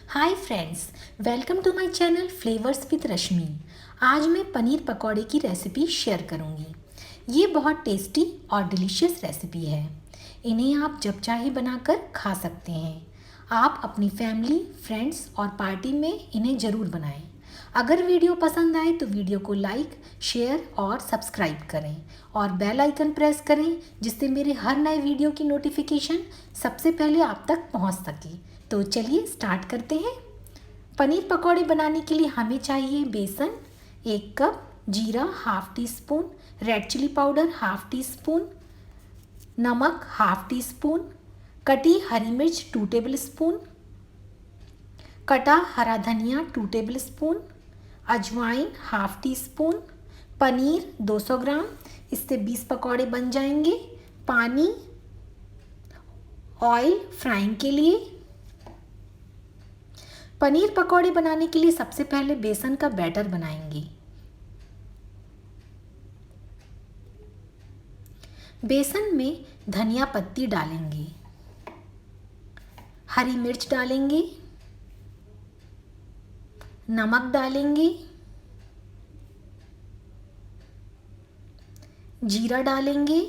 Hi friends, welcome to my channel flavours with Rashmi. आज मैं पनीर पकौड़े की रेसिपी शेयर करूंगी। ये बहुत टेस्टी और डिलीशियस रेसिपी है। इन्हें आप जब चाहे बनाकर खा सकते हैं। आप अपनी फैमिली, फ्रेंड्स और पार्टी में इन्हें ज़रूर बनाएं। अगर वीडियो पसंद आए तो वीडियो को लाइक, शेयर और सब्सक्राइब करें और बेल आइकन प्रेस करें, जिससे मेरे हर नए वीडियो की नोटिफिकेशन सबसे पहले आप तक पहुंच सके। तो चलिए स्टार्ट करते हैं। पनीर पकौड़े बनाने के लिए हमें चाहिए बेसन 1 कप, जीरा half teaspoon, red chilli powder half teaspoon, नमक हाफ टी स्पून, कटी हरी मिर्च 2 टेबल स्पून, कटा हरा धनिया 2 टेबल स्पून, अजवाइन हाफ टी स्पून, पनीर 200 ग्राम, इससे 20 पकौड़े बन जाएंगे, पानी, ऑयल फ्राइंग के लिए। पनीर पकौड़े बनाने के लिए सबसे पहले बेसन का बैटर बनाएंगे। बेसन में धनिया पत्ती डालेंगे, हरी मिर्च डालेंगे, नमक डालेंगे, जीरा डालेंगे,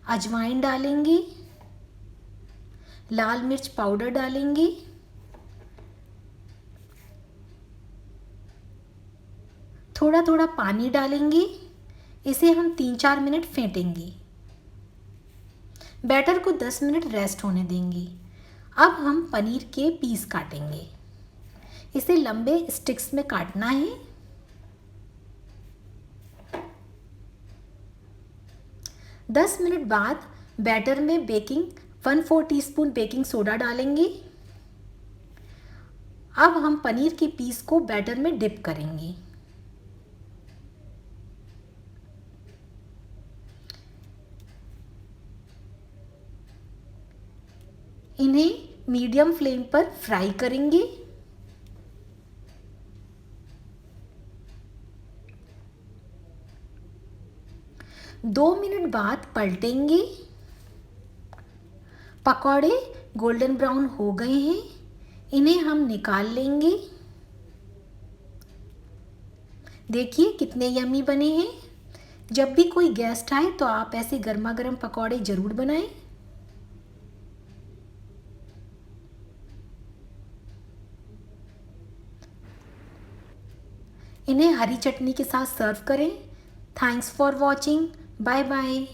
अजवाइन डालेंगे, लाल मिर्च पाउडर डालेंगे, थोड़ा थोड़ा पानी डालेंगे। इसे हम 3-4 मिनट फेंटेंगे। बैटर को 10 मिनट रेस्ट होने देंगे। अब हम पनीर के पीस काटेंगे। इसे लंबे स्टिक्स में काटना है। दस मिनट बाद बैटर में 1/4 टीस्पून बेकिंग सोडा डालेंगे। अब हम पनीर के पीस को बैटर में डिप करेंगे। इन्हें मीडियम फ्लेम पर फ्राई करेंगे। दो मिनट बाद पलटेंगे। पकौड़े गोल्डन ब्राउन हो गए हैं। इन्हें हम निकाल लेंगे। देखिए कितने यम्मी बने हैं। जब भी कोई गेस्ट आए तो आप ऐसे गर्मा गर्म पकौड़े ज़रूर बनाएं। इन्हें हरी चटनी के साथ सर्व करें। Thanks for watching. Bye bye.